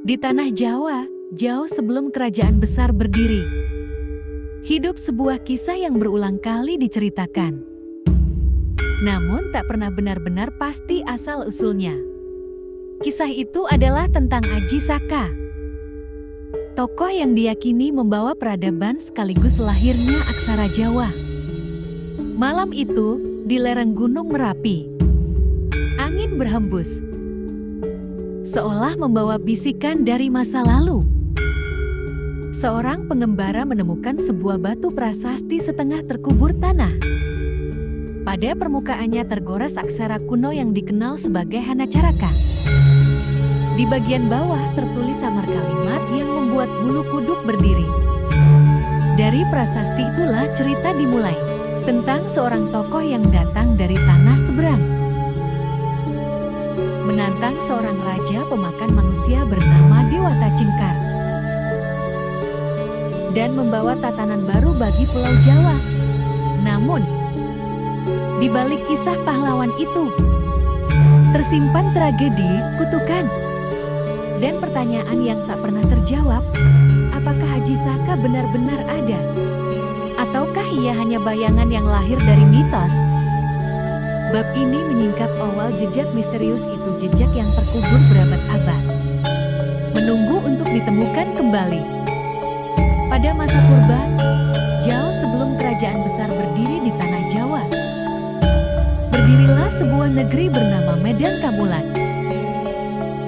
Di tanah Jawa, jauh sebelum kerajaan besar berdiri, hidup sebuah kisah yang berulang kali diceritakan. Namun tak pernah benar-benar pasti asal-usulnya. Kisah itu adalah tentang Aji Saka, tokoh yang diyakini membawa peradaban sekaligus lahirnya aksara Jawa. Malam itu, di lereng Gunung Merapi, angin berhembus, seolah membawa bisikan dari masa lalu. Seorang pengembara menemukan sebuah batu prasasti setengah terkubur tanah. Pada permukaannya tergores aksara kuno yang dikenal sebagai Hanacaraka. Di bagian bawah tertulis samar kalimat yang membuat bulu kuduk berdiri. Dari prasasti itulah cerita dimulai, tentang seorang tokoh yang datang dari tanah seberang, menantang seorang raja pemakan manusia bernama Dewata Cengkar, dan membawa tatanan baru bagi Pulau Jawa. Namun, di balik kisah pahlawan itu, tersimpan tragedi, kutukan, dan pertanyaan yang tak pernah terjawab. Apakah Aji Saka benar-benar ada? Ataukah ia hanya bayangan yang lahir dari mitos? Bab ini menyingkap awal jejak misterius itu, jejak yang terkubur berabad-abad, menunggu untuk ditemukan kembali. Pada masa purba, jauh sebelum kerajaan besar berdiri di tanah Jawa, berdirilah sebuah negeri bernama Medan Kamulan.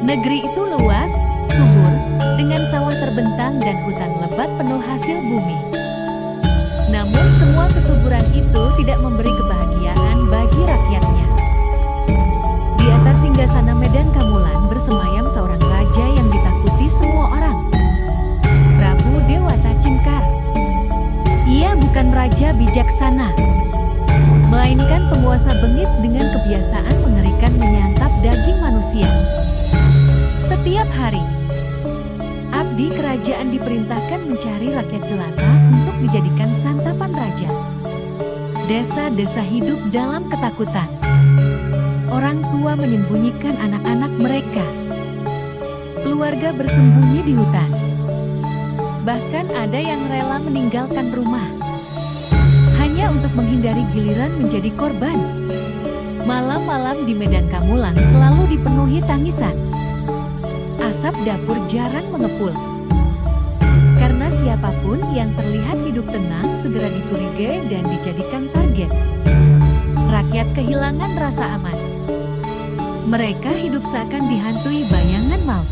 Negeri itu luas, subur, dengan sawah terbentang dan hutan lebat penuh hasil bumi. Namun semua kesuburan itu tidak memberi kebahagiaan bagi rakyatnya. Di atas singgasana Medan Kamulan bersemayam seorang raja yang ditakuti semua orang, Prabu Dewata Cengkar. Ia bukan raja bijaksana, melainkan penguasa bengis dengan kebiasaan mengerikan menyantap daging manusia. Setiap hari, abdi kerajaan diperintahkan mencari rakyat jelata untuk dijadikan santapan raja. Desa-desa hidup dalam ketakutan. Orang tua menyembunyikan anak-anak mereka. Keluarga bersembunyi di hutan. Bahkan ada yang rela meninggalkan rumah hanya untuk menghindari giliran menjadi korban. Malam-malam di Medan Kamulan selalu dipenuhi tangisan. Asap dapur jarang mengepul, karena siapapun yang terlihat hidup tenang segera dicurigai dan dijadikan target. Rakyat kehilangan rasa aman. Mereka hidup seakan dihantui bayangan maut.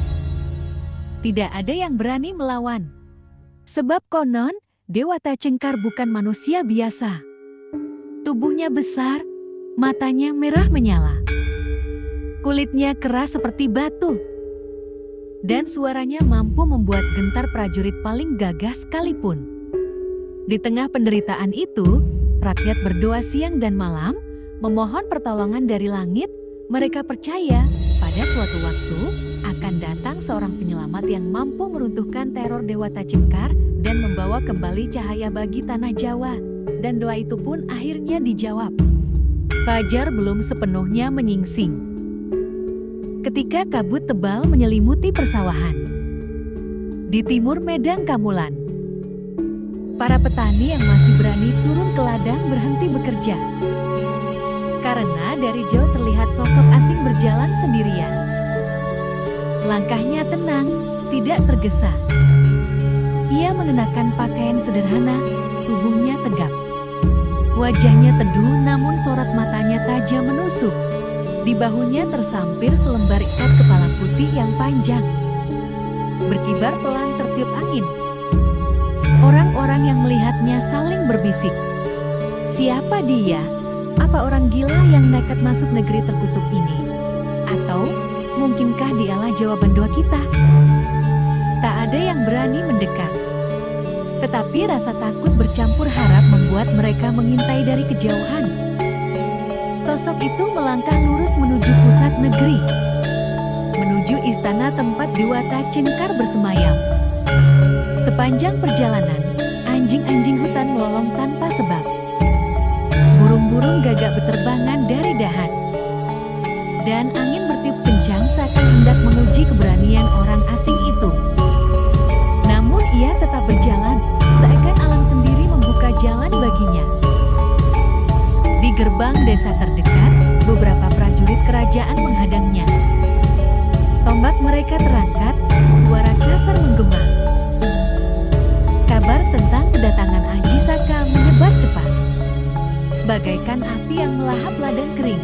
Tidak ada yang berani melawan. Sebab konon, Dewata Cengkar bukan manusia biasa. Tubuhnya besar, matanya merah menyala. Kulitnya keras seperti batu. Dan suaranya mampu membuat gentar prajurit paling gagah sekalipun. Di tengah penderitaan itu, rakyat berdoa siang dan malam, memohon pertolongan dari langit. Mereka percaya pada suatu waktu akan datang seorang penyelamat yang mampu meruntuhkan teror Dewata Cengkar dan membawa kembali cahaya bagi tanah Jawa. Dan doa itu pun akhirnya dijawab. Fajar belum sepenuhnya menyingsing ketika kabut tebal menyelimuti persawahan. Di timur Medan Kamulan, para petani yang masih berani turun ke ladang berhenti bekerja. Karena dari jauh terlihat sosok asing berjalan sendirian. Langkahnya tenang, tidak tergesa. Ia mengenakan pakaian sederhana, tubuhnya tegap. Wajahnya teduh namun sorot matanya tajam menusuk. Di bahunya tersampir selembar ikat kepala putih yang panjang. Berkibar pelan tertiup angin. Orang-orang yang melihatnya saling berbisik. Siapa dia? Apa orang gila yang nekat masuk negeri terkutuk ini? Atau mungkinkah dialah jawaban doa kita? Tak ada yang berani mendekat. Tetapi rasa takut bercampur harap membuat mereka mengintai dari kejauhan. Sosok itu melangkah lurus menuju pusat negeri, menuju istana tempat Dewata Cengkar bersemayam. Sepanjang perjalanan, anjing-anjing hutan melolong tanpa sebab. Burung-burung gagak beterbangan dari dahan. Dan angin bertiup kencang Saka hendak menguji keberanian orang asing itu. Namun ia tetap berjalan, seakan alam sendiri membuka jalan baginya. Di gerbang desa terdekat, beberapa prajurit kerajaan menghadangnya. Tombak mereka terangkat, suara kasar menggema. Kabar tentang kedatangan Aji Saka menyebar cepat, bagaikan api yang melahap ladang kering.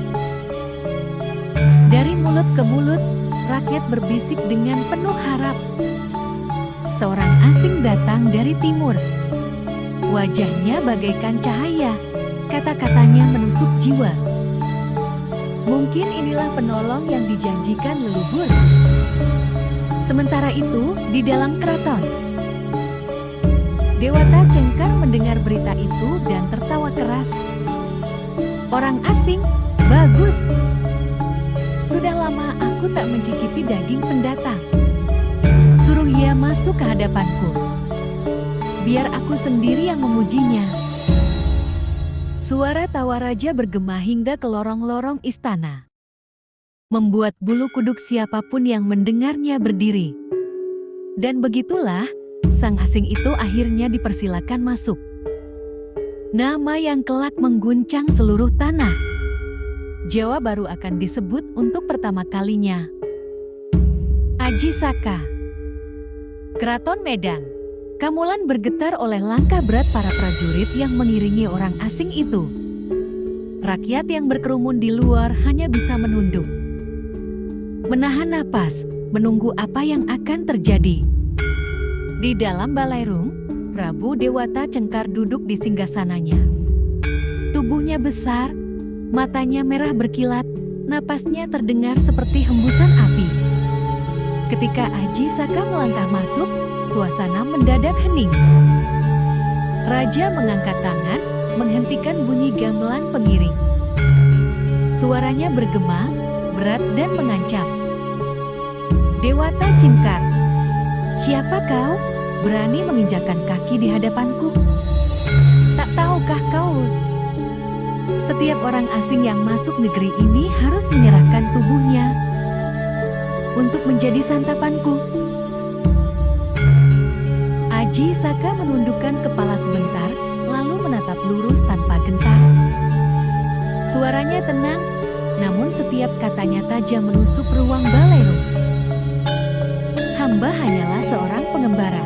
Dari mulut ke mulut, rakyat berbisik dengan penuh harap. Seorang asing datang dari timur. Wajahnya bagaikan cahaya, kata-katanya menusuk jiwa. Mungkin inilah penolong yang dijanjikan leluhur. Sementara itu, di dalam keraton, Dewata Cengkar mendengar berita itu dan tertawa keras. Orang asing, bagus. Sudah lama aku tak mencicipi daging pendatang. Suruh ia masuk ke hadapanku. Biar aku sendiri yang memujinya. Suara tawa raja bergema hingga ke lorong-lorong istana, membuat bulu kuduk siapapun yang mendengarnya berdiri. Dan begitulah, sang asing itu akhirnya dipersilakan masuk. Nama yang kelak mengguncang seluruh tanah. Jawa baru akan disebut untuk pertama kalinya. Aji Saka. Keraton Medan. Kamulan bergetar oleh langkah berat para prajurit yang mengiringi orang asing itu. Rakyat yang berkerumun di luar hanya bisa menunduk, menahan napas, menunggu apa yang akan terjadi. Di dalam balairung, Prabu Dewata Cengkar duduk di singgasananya. Tubuhnya besar, matanya merah berkilat, napasnya terdengar seperti hembusan api. Ketika Aji Saka melangkah masuk, suasana mendadak hening. Raja mengangkat tangan, menghentikan bunyi gamelan pengiring. Suaranya bergema, berat dan mengancam. Dewata Cengkar, siapa kau? Berani menginjakkan kaki di hadapanku? Tak tahukah kau? Setiap orang asing yang masuk negeri ini harus menyerahkan tubuhnya untuk menjadi santapanku. Aji Saka menundukkan kepala sebentar, lalu menatap lurus tanpa gentar. Suaranya tenang, namun setiap katanya tajam menusuk ruang balairung. Hamba hanyalah seorang pengembara.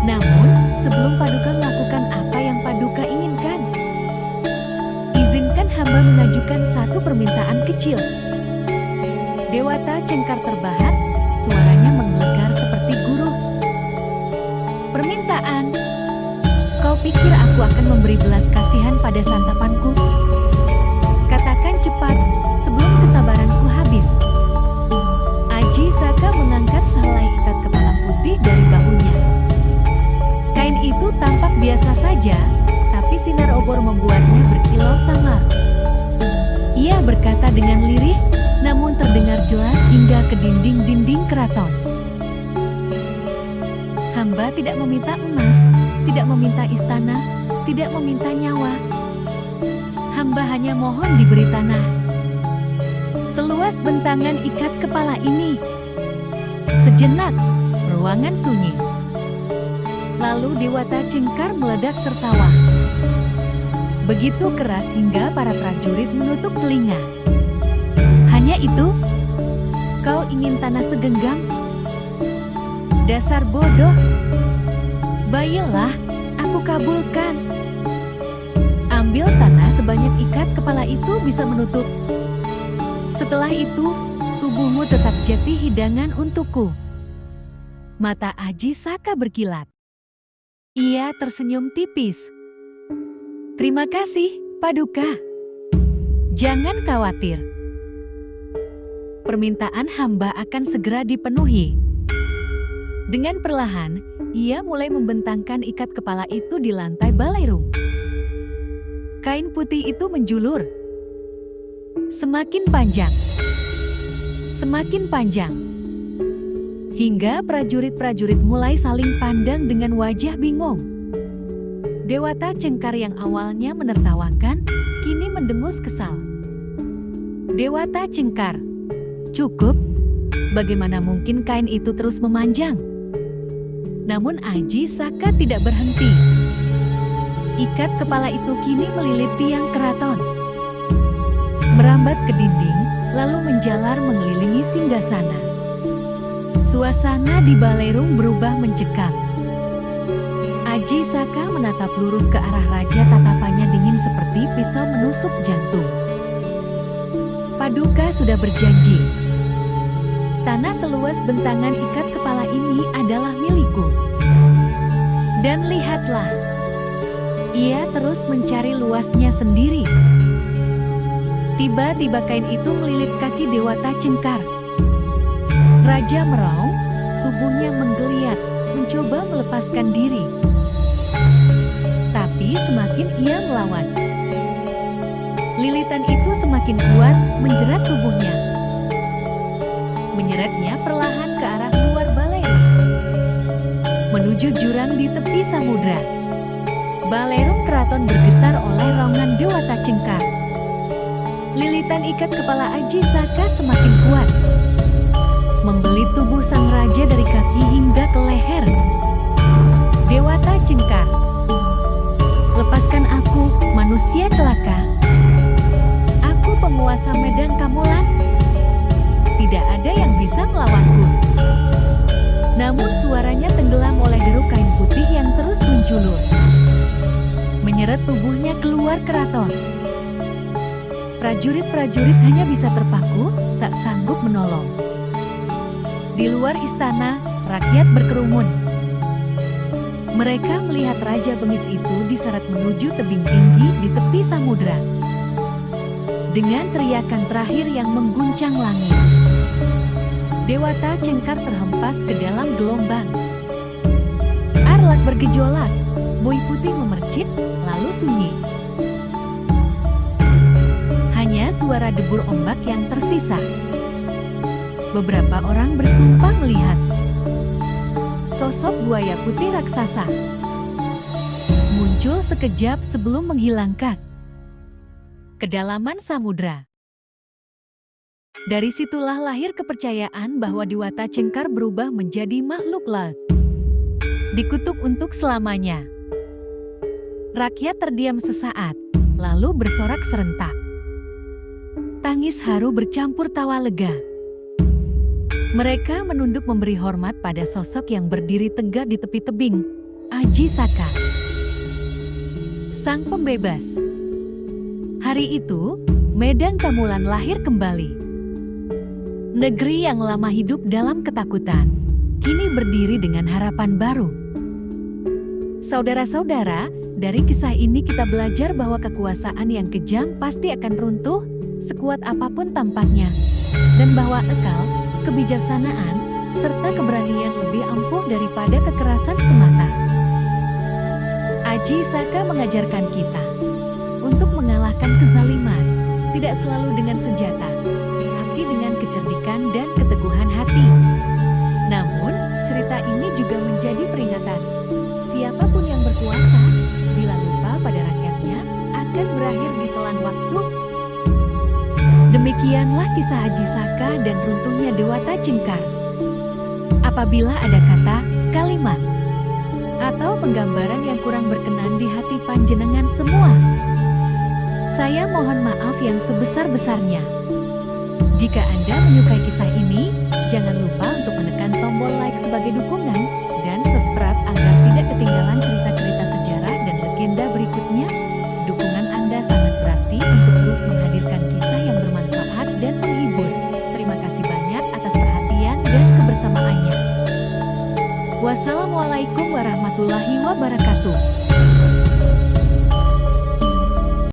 Namun, sebelum Paduka melakukan apa yang Paduka inginkan, izinkan hamba mengajukan satu permintaan kecil. Dewata Cengkar terbahak, suaranya menggelegar seperti guruh. Permintaan? Kau pikir aku akan memberi belas kasihan pada santapanku? Katakan cepat, sebelum kesabaranku habis. Aji Saka mengangkat sehelai ikat kepala putih dari bahunya. Kain itu tampak biasa saja, tapi sinar obor membuatnya berkilau samar. Ia berkata dengan lirih, namun terdengar jelas hingga ke dinding-dinding keraton. Hamba tidak meminta emas, tidak meminta istana, tidak meminta nyawa. Hamba hanya mohon diberi tanah. Seluas bentangan ikat kepala ini. Sejenak, ruangan sunyi. Lalu Dewata Cengkar meledak tertawa. Begitu keras hingga para prajurit menutup telinga. Hanya itu? Kau ingin tanah segenggam? Dasar bodoh. Baiklah, aku kabulkan. Ambil tanah sebanyak ikat kepala itu bisa menutup. Setelah itu, tubuhmu tetap jadi hidangan untukku. Mata Aji Saka berkilat. Ia tersenyum tipis. Terima kasih, Paduka. Jangan khawatir. Permintaan hamba akan segera dipenuhi. Dengan perlahan, ia mulai membentangkan ikat kepala itu di lantai balairung. Kain putih itu menjulur. Semakin panjang. Semakin panjang. Hingga prajurit-prajurit mulai saling pandang dengan wajah bingung. Dewata Cengkar yang awalnya menertawakan, kini mendengus kesal. Dewata Cengkar, Cukup, bagaimana mungkin kain itu terus memanjang? Namun Aji Saka tidak berhenti. Ikat kepala itu kini melilit tiang keraton, merambat ke dinding, lalu menjalar mengelilingi singgasana. Suasana di Balerung berubah mencekam. Aji Saka menatap lurus ke arah raja, tatapannya dingin seperti pisau menusuk jantung. Paduka sudah berjanji. Tanah seluas bentangan ikat kepala ini adalah milikku. Dan lihatlah, ia terus mencari luasnya sendiri. Tiba-tiba kain itu melilit kaki Dewata Cengkar. Raja meraung, tubuhnya menggeliat, mencoba melepaskan diri. Tapi semakin ia melawan, lilitan itu semakin kuat menjerat tubuhnya. Menyeretnya perlahan ke arah luar Balerung, menuju jurang di tepi samudra. Balerung keraton bergetar oleh raungan Dewata Cengkar. Lilitan ikat kepala Aji Saka semakin kuat, membelit tubuh sang raja dari kaki hingga ke leher. Dewata Cengkar, lepaskan aku, manusia celaka. Aku penguasa Medan Kamulan. Tidak ada yang bisa melawanku. Namun suaranya tenggelam oleh deru kain putih yang terus menjulur, menyeret tubuhnya keluar keraton. Prajurit-prajurit hanya bisa terpaku, tak sanggup menolong. Di luar istana, rakyat berkerumun. Mereka melihat Raja Bengis itu diseret menuju tebing tinggi di tepi samudra. Dengan teriakan terakhir yang mengguncang langit, Dewata Cengkar terhempas ke dalam gelombang. Arlak bergejolak, buih putih memercik, lalu sunyi. Hanya suara debur ombak yang tersisa. Beberapa orang bersumpah melihat sosok buaya putih raksasa muncul sekejap sebelum menghilang ke kedalaman samudra. Dari situlah lahir kepercayaan bahwa Dewata Cengkar berubah menjadi makhluk laut, dikutuk untuk selamanya. Rakyat terdiam sesaat, lalu bersorak serentak. Tangis haru bercampur tawa lega. Mereka menunduk memberi hormat pada sosok yang berdiri tegak di tepi tebing, Aji Saka, sang pembebas. Hari itu, Medan Kamulan lahir kembali. Negeri yang lama hidup dalam ketakutan, kini berdiri dengan harapan baru. Saudara-saudara, dari kisah ini kita belajar bahwa kekuasaan yang kejam pasti akan runtuh, sekuat apapun tampaknya. Dan bahwa akal, kebijaksanaan, serta keberanian lebih ampuh daripada kekerasan semata. Aji Saka mengajarkan kita untuk mengalahkan kezaliman, tidak selalu dengan senjata, tapi dengan kecerdikan dan keteguhan hati. Namun, cerita ini juga menjadi peringatan. Siapapun yang berkuasa, bila lupa pada rakyatnya, akan berakhir ditelan waktu. Demikianlah kisah Aji Saka dan runtuhnya Dewata Cengkar. Apabila ada kata, kalimat, atau penggambaran yang kurang berkenan di hati panjenengan semua, saya mohon maaf yang sebesar-besarnya. Jika Anda menyukai kisah ini, jangan lupa untuk menekan tombol like sebagai dukungan dan subscribe agar tidak ketinggalan cerita-cerita sejarah dan legenda berikutnya. Dukungan Anda sangat berarti untuk terus menghadirkan kisah yang bermanfaat dan menghibur. Terima kasih banyak atas perhatian dan kebersamaannya. Wassalamualaikum warahmatullahi wabarakatuh.